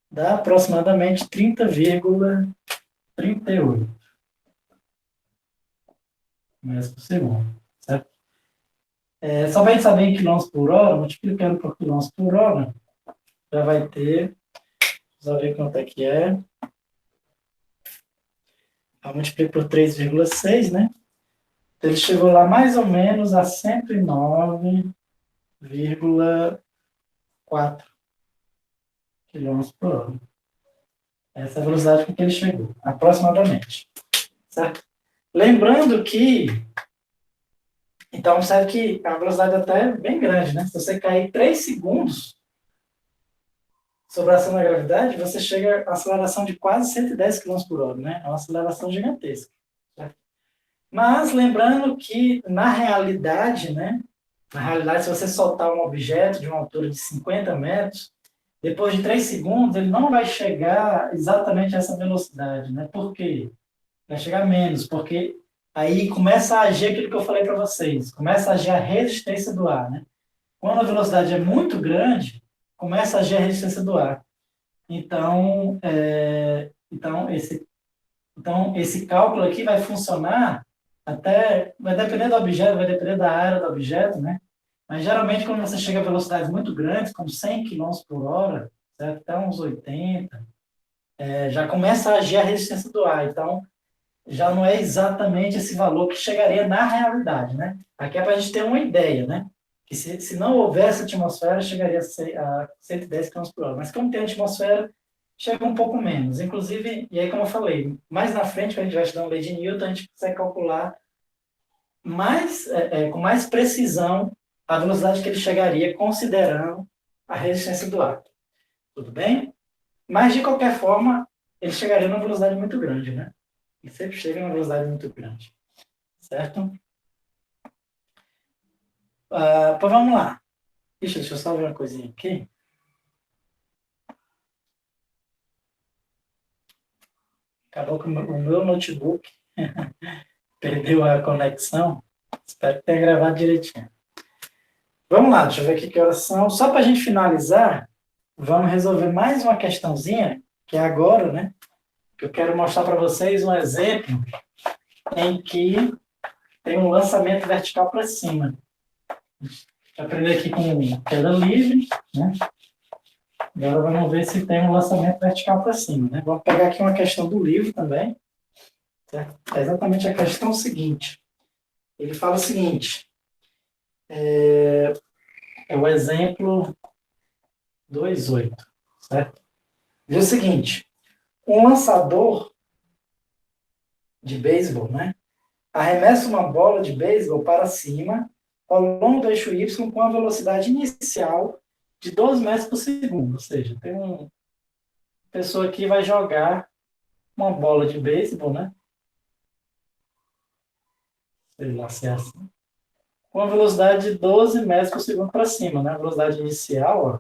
dá aproximadamente 30,38 metros por segundo, certo? Só para a gente saber em quilômetros por hora, multiplicando por quilômetros por hora, já vai ter, vamos ver quanto é que é. Eu multiplico por 3,6, né? Então, ele chegou lá mais ou menos a 109,4 quilômetros por hora. Essa é a velocidade com que ele chegou, aproximadamente. Certo? Lembrando que, então, observe que a velocidade até é bem grande, né? Se você cair 3 segundos sobre a ação da gravidade, você chega a aceleração de quase 110 km por hora, né? É uma aceleração gigantesca. Certo? Mas lembrando que, na realidade, né? Na realidade, se você soltar um objeto de uma altura de 50 metros, depois de 3 segundos, ele não vai chegar exatamente a essa velocidade, né? Por quê? Vai chegar menos, porque aí começa a agir aquilo que eu falei para vocês, começa a agir a resistência do ar, né? Quando a velocidade é muito grande, começa a agir a resistência do ar. Então, então esse cálculo aqui vai funcionar Até vai depender do objeto, vai depender da área do objeto, né? Mas geralmente quando você chega a velocidades muito grandes, como 100 quilômetros por hora, certo? Até uns 80, já começa a agir a resistência do ar. Então, já não é exatamente esse valor que chegaria na realidade, né? Aqui é para a gente ter uma ideia, né? Que se não houvesse atmosfera, chegaria a 110 km por hora. Mas como tem atmosfera, chega um pouco menos. Inclusive, e aí como eu falei, mais na frente, quando a gente vai estudar a lei de Newton, a gente consegue calcular com mais precisão a velocidade que ele chegaria, considerando a resistência do ar. Tudo bem? Mas, de qualquer forma, ele chegaria numa velocidade muito grande, né? Ele sempre chega numa velocidade muito grande. Certo? Pois vamos lá. Deixa eu só ver uma coisinha aqui. Acabou que o meu notebook perdeu a conexão. Espero que tenha gravado direitinho. Vamos lá, deixa eu ver aqui que horas são. Só para a gente finalizar, vamos resolver mais uma questãozinha, que é agora, né? Que eu quero mostrar para vocês um exemplo em que tem um lançamento vertical para cima. Vou aprender aqui com queda livre, né? Agora vamos ver se tem um lançamento vertical para cima, né? Vamos pegar aqui uma questão do livro também. Certo? É exatamente a questão seguinte. Ele fala o seguinte, é o exemplo 2.8, certo? Diz o seguinte, um lançador de beisebol, né? Arremessa uma bola de beisebol para cima ao longo do eixo Y com a velocidade inicial de 12 metros por segundo. Ou seja, tem uma pessoa que vai jogar uma bola de beisebol, né? Sei lá se é assim. Com a velocidade de 12 metros por segundo para cima, né? A velocidade inicial, ó,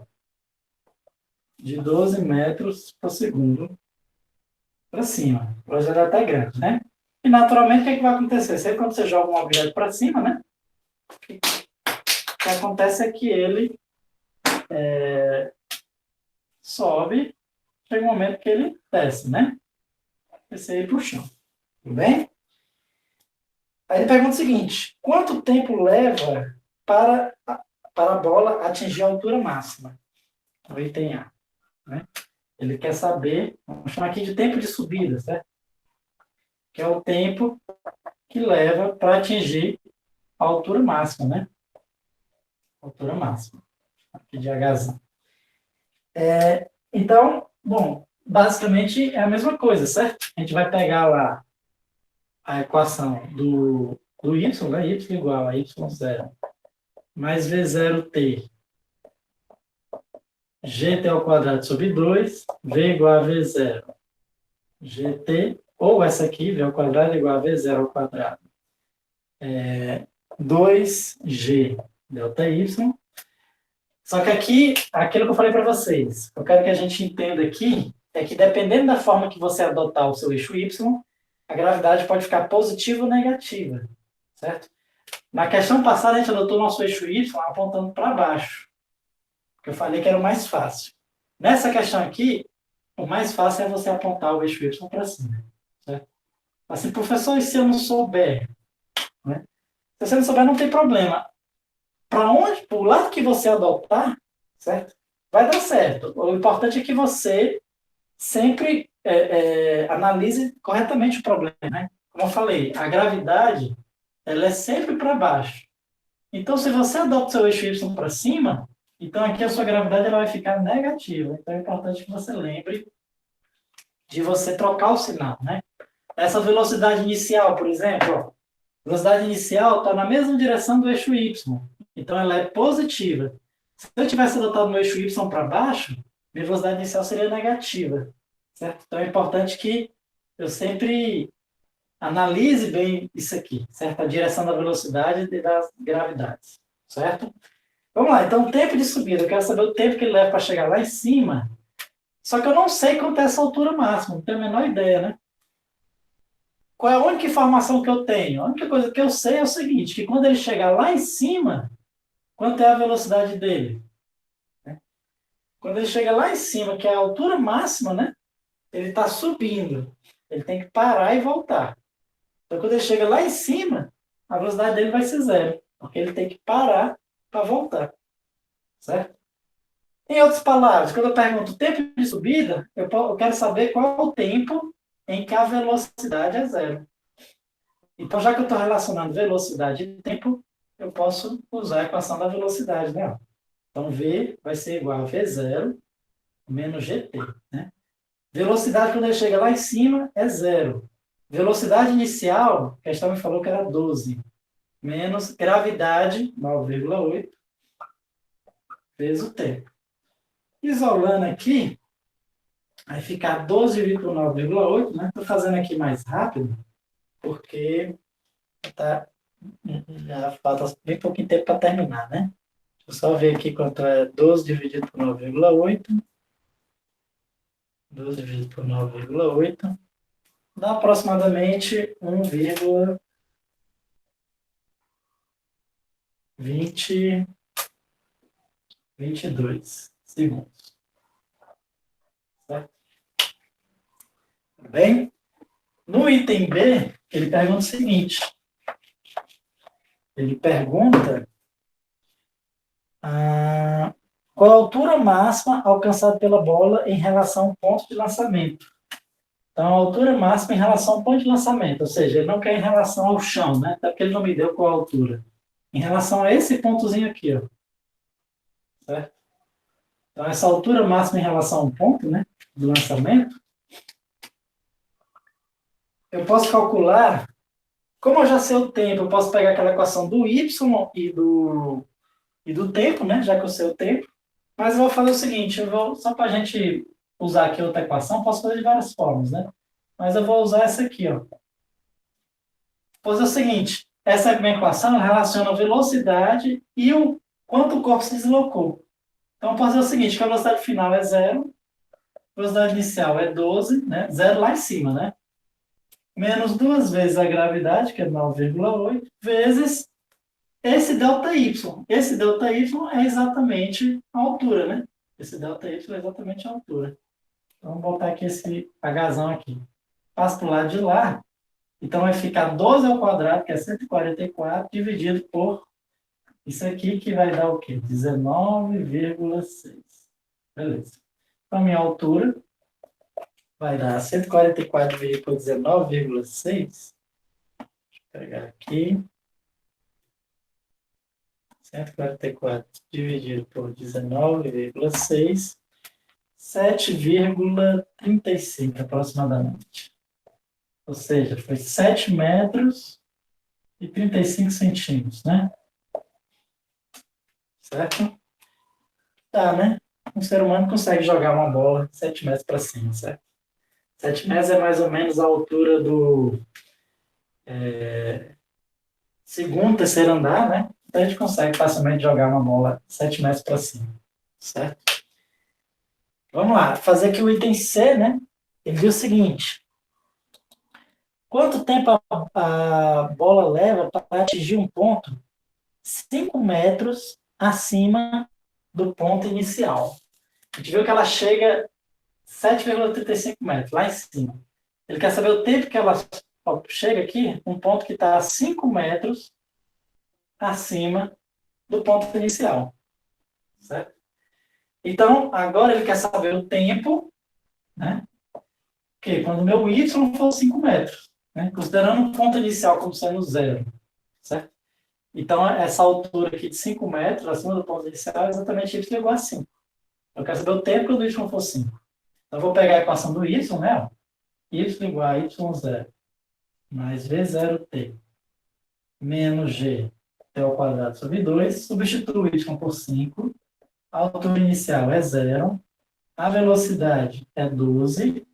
de 12 metros por segundo para cima. A velocidade até grande, né? E, naturalmente, o que, é que vai acontecer? Sempre quando você joga um objeto para cima, né? O que acontece é que ele sobe, chega um momento que ele desce, né? Desce aí para o chão. Tudo bem? Aí ele pergunta o seguinte, quanto tempo leva para a bola atingir a altura máxima? O item A, né? Ele quer saber, vamos chamar aqui de tempo de subida, certo? Que é o tempo que leva para atingir a altura máxima, né? Altura máxima. Aqui de Hz. Então, bom, basicamente é a mesma coisa, certo? A gente vai pegar lá a equação do y, né? Y igual a y0 mais v0t gt ao quadrado sobre 2, v igual a v0 gt, ou essa aqui, v ao quadrado igual a v0 ao quadrado, 2g delta y. Só que aqui, aquilo que eu falei para vocês, eu quero que a gente entenda aqui, é que dependendo da forma que você adotar o seu eixo y, a gravidade pode ficar positiva ou negativa, certo? Na questão passada, a gente adotou o nosso eixo y apontando para baixo, que eu falei que era o mais fácil. Nessa questão aqui, o mais fácil é você apontar o eixo y para cima, certo? Assim, professor, e se eu não souber? Né? Se você não souber, não tem problema. Para onde, para o lado que você adotar, certo? Vai dar certo. O importante é que você sempre analise corretamente o problema, né? Como eu falei, a gravidade, ela é sempre para baixo. Então, se você adota o seu eixo y para cima, então aqui a sua gravidade ela vai ficar negativa. Então, é importante que você lembre de você trocar o sinal, né? Essa velocidade inicial, por exemplo, ó, velocidade inicial está na mesma direção do eixo y. Então, ela é positiva. Se eu tivesse adotado o meu eixo y para baixo, minha velocidade inicial seria negativa. Certo? Então, é importante que eu sempre analise bem isso aqui, certo? A direção da velocidade e das gravidades, certo? Vamos lá, então, tempo de subida. Eu quero saber o tempo que ele leva para chegar lá em cima. Só que eu não sei quanto é essa altura máxima, não tenho a menor ideia, né? Qual é a única informação que eu tenho? A única coisa que eu sei é o seguinte, que quando ele chegar lá em cima, quanto é a velocidade dele? Quando ele chega lá em cima, que é a altura máxima, né? Ele está subindo. Ele tem que parar e voltar. Então, quando ele chega lá em cima, a velocidade dele vai ser zero, porque ele tem que parar para voltar, certo? Em outras palavras, quando eu pergunto o tempo de subida, eu quero saber qual é o tempo em que a velocidade é zero. Então, já que eu estou relacionando velocidade e tempo, eu posso usar a equação da velocidade, né? Então, V vai ser igual a V0 menos GT, né? Velocidade, quando ele chega lá em cima, é zero. Velocidade inicial, a questão me falou que era 12, menos gravidade, 9,8, vezes o tempo. Isolando aqui, vai ficar 12 por 9,8, né? Estou fazendo aqui mais rápido, porque tá, já falta bem pouquinho tempo para terminar, né? Deixa eu só ver aqui quanto é 12 dividido por 9,8. 12 dividido por 9,8. Dá aproximadamente 1,22 segundos. Certo? Bem, no item B, ele pergunta o seguinte. Ele pergunta qual a altura máxima alcançada pela bola em relação ao ponto de lançamento. Então, a altura máxima em relação ao ponto de lançamento, ou seja, ele não quer em relação ao chão, né? Até porque ele não me deu qual a altura. Em relação a esse pontozinho aqui, ó. Certo? Então, essa altura máxima em relação ao ponto, né, do lançamento, eu posso calcular, como eu já sei o tempo, eu posso pegar aquela equação do y e do tempo, né, já que eu sei o tempo, mas eu vou fazer o seguinte, só para a gente usar aqui outra equação, posso fazer de várias formas, né, mas eu vou usar essa aqui, ó. Vou fazer o seguinte, essa é a minha equação, ela relaciona a velocidade e o quanto o corpo se deslocou. Então, eu posso fazer o seguinte, que a velocidade final é zero, a velocidade inicial é 12, né, zero lá em cima, né, menos duas vezes a gravidade, que é 9,8, vezes esse ΔY. Esse ΔY é exatamente a altura, né? Esse ΔY é exatamente a altura. Então, vamos botar aqui esse Hzão aqui. Passo para o lado de lá. Então, vai ficar 12 ao quadrado, que é 144, dividido por isso aqui, que vai dar o quê? 19,6. Beleza. Então, a minha altura vai dar 144 dividido por 19,6. Deixa eu pegar aqui. 144 dividido por 19,6, 7,35 aproximadamente. Ou seja, foi 7 metros e 35 centímetros, né? Certo? Tá, né? Um ser humano consegue jogar uma bola 7 metros para cima, certo? 7 metros é mais ou menos a altura do segundo, terceiro andar, né? Então a gente consegue facilmente jogar uma bola 7 metros para cima, certo? Vamos lá, fazer aqui o item C, né? Ele diz o seguinte: quanto tempo a bola leva para atingir um ponto 5 metros acima do ponto inicial? A gente viu que ela chega 7,35 metros, lá em cima. Ele quer saber o tempo que ela chega aqui, um ponto que está a 5 metros acima do ponto inicial. Certo? Então, agora ele quer saber o tempo, né? Que quando o meu y for 5 metros, né? Considerando o ponto inicial como sendo zero, certo? Então, essa altura aqui de 5 metros, acima do ponto inicial, é exatamente y igual a 5. Eu quero saber o tempo quando o y for 5. Então, eu vou pegar a equação do y, né? Y igual a y0 mais v0t menos g t ao quadrado sobre 2. Substituo y por 5. A altura inicial é 0. A velocidade é 12,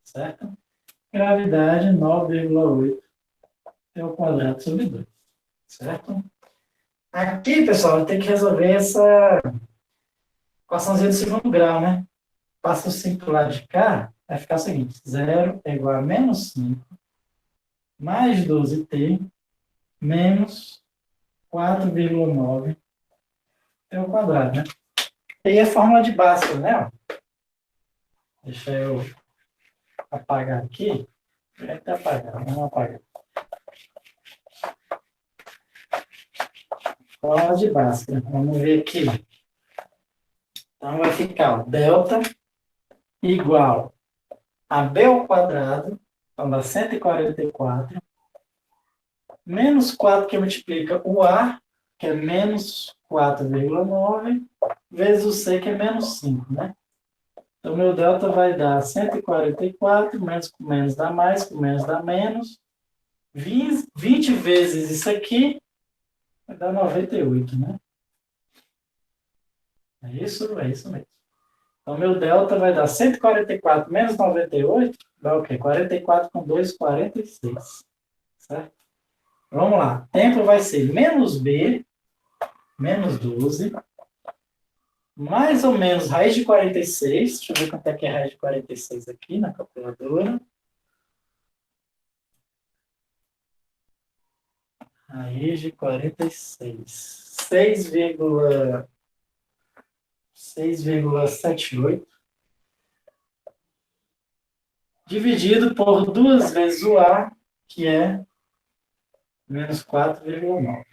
certo? Gravidade 9,8 é ao quadrado sobre 2, certo? Aqui, pessoal, eu tenho que resolver essa equaçãozinha do segundo grau, né? Passa o 5 do lado de cá, vai ficar o seguinte: 0 é igual a menos 5 mais 12t menos 4,9 é ao quadrado, né? E aí a fórmula de Bhaskara, né? Deixa eu apagar aqui. Vai até apagar, vamos apagar. Fórmula de Bhaskara. Vamos ver aqui. Então, vai ficar o delta igual a B ao quadrado, então dá 144, menos 4 que multiplica o A, que é menos 4,9, vezes o C, que é menos 5, né? Então, meu delta vai dar 144, menos com menos dá mais, com menos dá menos. 20 vezes isso aqui, vai dar 98, né? É isso mesmo. Então, meu delta vai dar 144 menos 98, dá o quê? 44 com 2, 46. Certo? Vamos lá. Tempo vai ser menos B, menos 12, mais ou menos raiz de 46. Deixa eu ver quanto é que é raiz de 46 aqui na calculadora. Raiz de 46. 6,78 dividido por 2 vezes o A, que é menos 4,9.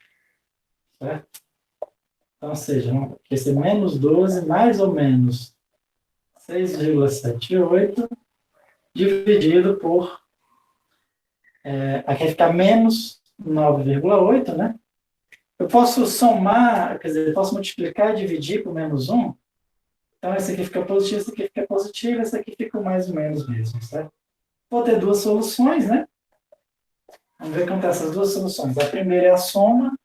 Certo? Então, ou seja, vai ser menos 12 mais ou menos 6,78 dividido por... aqui vai ficar menos 9,8, né? Eu posso somar, quer dizer, eu posso multiplicar e dividir por menos 1. Então, esse aqui fica positivo, esse aqui fica positivo, esse aqui fica mais ou menos mesmo, certo? Vou ter duas soluções, né? Vamos ver quanto é essas duas soluções. A primeira é a soma,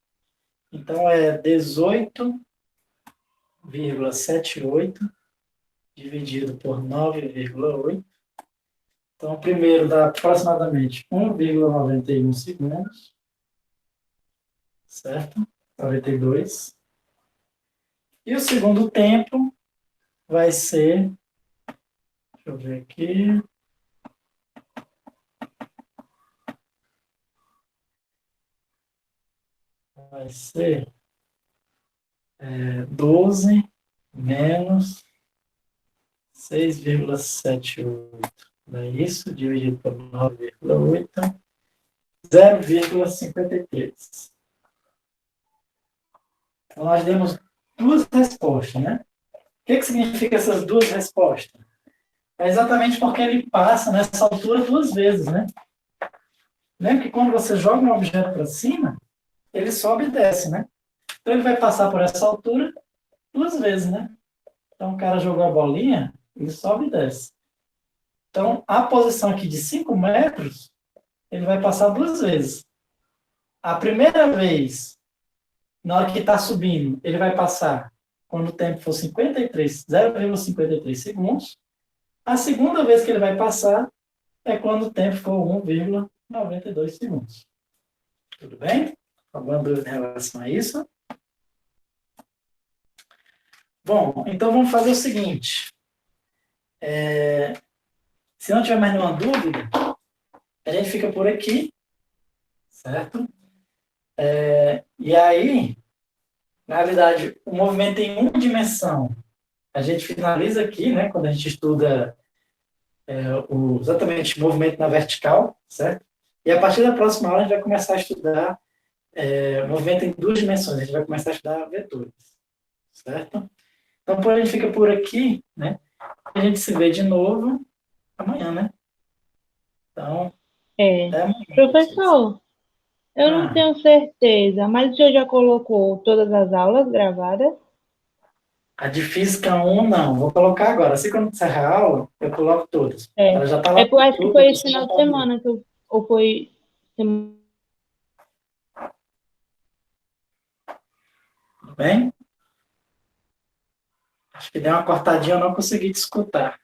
então é 18,78 dividido por 9,8. Então, o primeiro dá aproximadamente 1,91 segundos, certo? 92. E o segundo tempo vai ser, deixa eu ver aqui, vai ser 12 menos 6,78. Não é isso? Dividido por 9,8, 0,53. Então, nós demos duas respostas, né? O que significa essas duas respostas? É exatamente porque ele passa nessa altura duas vezes, né? Lembra que quando você joga um objeto para cima, ele sobe e desce, né? Então, ele vai passar por essa altura duas vezes, né? Então, o cara jogou a bolinha, ele sobe e desce. Então, a posição aqui de 5 metros, ele vai passar duas vezes. A primeira vez, na hora que está subindo, ele vai passar quando o tempo for 0,53 segundos. A segunda vez que ele vai passar é quando o tempo for 1,92 segundos. Tudo bem? Alguma dúvida em relação a isso? Bom, então vamos fazer o seguinte. Se não tiver mais nenhuma dúvida, a gente fica por aqui, certo? E aí, na realidade, o movimento em uma dimensão, a gente finaliza aqui, né, quando a gente estuda exatamente o movimento na vertical, certo? E a partir da próxima aula, a gente vai começar a estudar movimento em duas dimensões, a gente vai começar a estudar vetores, certo? Então, a gente fica por aqui, né? A gente se vê de novo amanhã, né? Então, até amanhã. Professor, eu não tenho certeza, mas o senhor já colocou todas as aulas gravadas? A de Física 1, não. Vou colocar agora. Assim quando encerrar a aula, eu coloco todas. Ela já está lá no Acho que YouTube, foi esse você já final de pode ver. semana ou foi semana. Tudo bem? Acho que deu uma cortadinha, eu não consegui te escutar.